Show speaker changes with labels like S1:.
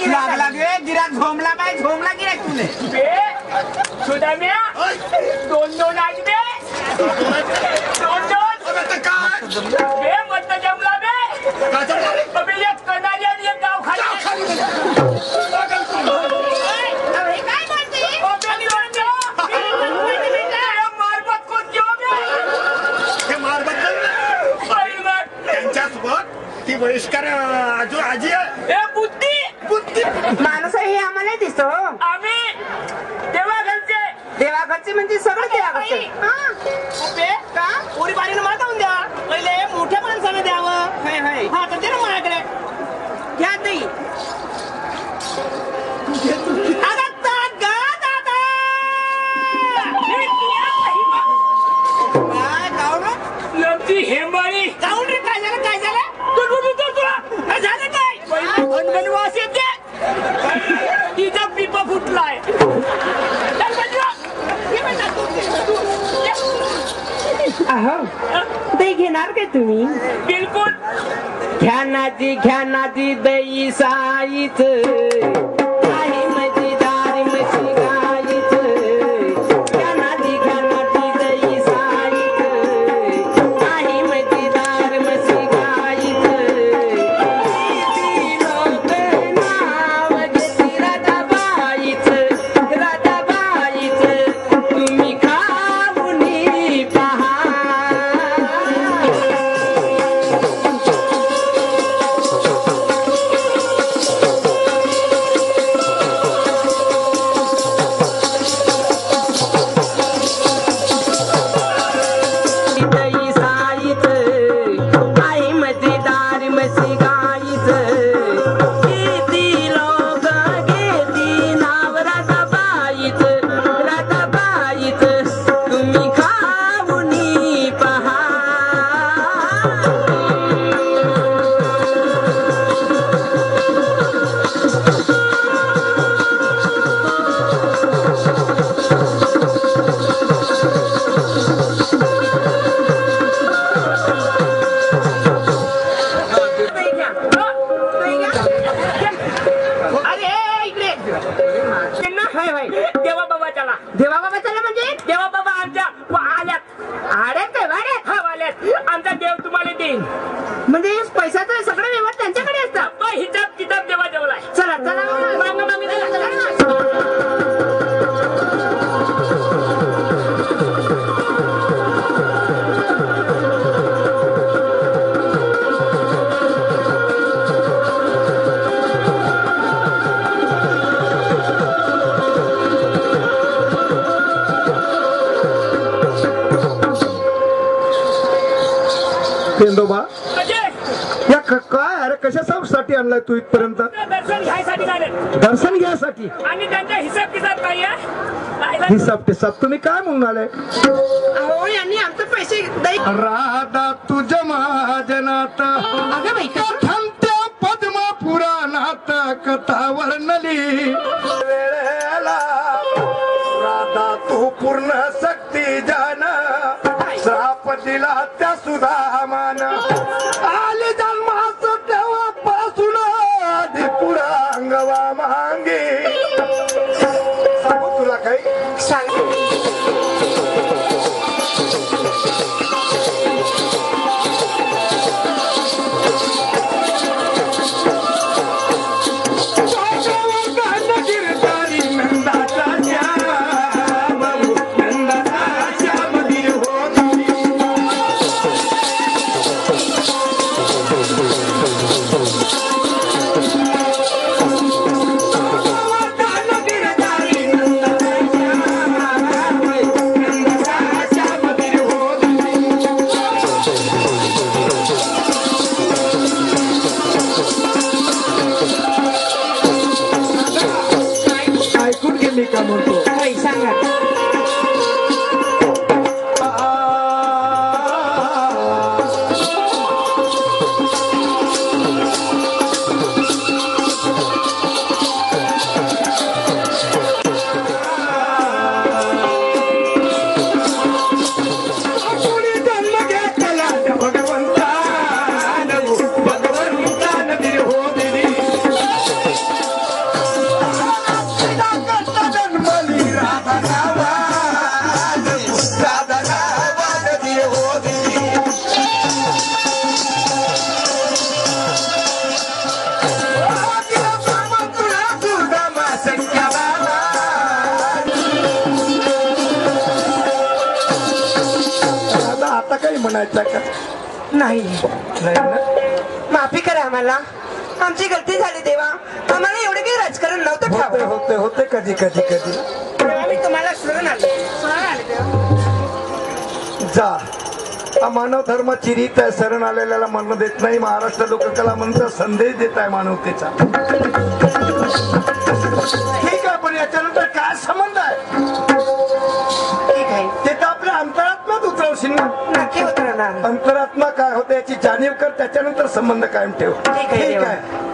S1: लागला गे गिराक झोमला बाय झोमला गिराक तुले
S2: सुदाम्या 2-2 आज बे 2-2 बे मत जमला बे अबे एक कनारी आणि एक गाव खाली
S3: अरे काय बोलते
S2: अबे मारबत कोण जेव बे
S4: हे मारबत त्यांच्यासोबत ती बहिष्कार आजी
S2: ए बुद्धी
S3: माणूस हे आम्हाला दिसतो
S2: आम्ही
S3: देवाघरचे म्हणजे सगळं देवाघरचे
S1: का पोरी बारीनं मला जाऊन द्या पहिले मोठ्या माणसानं द्यावं हा तर दे ना माझ्याकडे घ्या नाही
S2: हेंबाळी
S1: जाऊन रे काय झालं काय झालं तुला झालं काय
S2: भनभन वास येते तिचा पिपा फुटलाय
S3: अहो ते घेणार काय तुम्ही
S2: बिलकुल
S3: घ्या नाजी दई साईच आहे मजेदार मशी गाईच घ्या नाजी दई साईच आहे मजेदार मशी गाईच लोक नाव घेती राधाबाईच तुम्ही खाऊनी पहा म्हणजे पैशाचा सगळं व्यवहार त्यांच्याकडे असतात
S2: हिसाब किताब देवा जेवलाय
S3: चला चला
S5: पेंदोबा या काय अरे कशासाठी आणलाय तू इथपर्यंत
S2: दर्शन घ्यायसाठी झाले
S5: दर्शन घ्यायसाठी
S2: आणि त्यांचा हिसाब किताब काय आहे
S5: हिसाब टिसाब तुम्ही काय म्हणून आले
S3: अहो यांनी आमचे पैसे
S5: राधा तुझ्या महाजनात त्या पद्मा पुराणात कथा वर्णली वेळेला राधा तू पूर्ण शक्ती जान श्राप दिला त्या सुधामान आले जन्मास तेव्हापासून आधी पुरा अंगवा मांगे सांगू तुला काही
S3: सांग
S5: म्हणायचा का?
S3: नाही
S5: नाही ना?
S3: माफी करा आम्हाला, आमची गलती झाली देवा. आम्हाला एवढे काही राजकारण नव्हतं
S5: होते
S3: ठाव.
S5: होते होते कधी कधी कधी.
S3: तेव्हा मी तुम्हाला शरण आले देवा.
S5: जा, हा मानव धर्माची रीत आहे. शरण आलेल्याला मरण देत नाही. महाराष्ट्र लोककला मंत्र संदेश देत आहे मानवतेचा. ठीक आहे, पण याच्यानंतर काय संबंध आहे?
S3: ठीक आहे,
S5: ते तर आपल्या अंतरात्म्यात उतरवशील ना.
S3: नक्की उतरणार.
S5: अंतरात्मा काय होते याची जाणीव कर, त्याच्यानंतर संबंध कायम ठेव.
S3: ठीक आहे,
S5: ठीक
S3: देवा.
S5: आहे.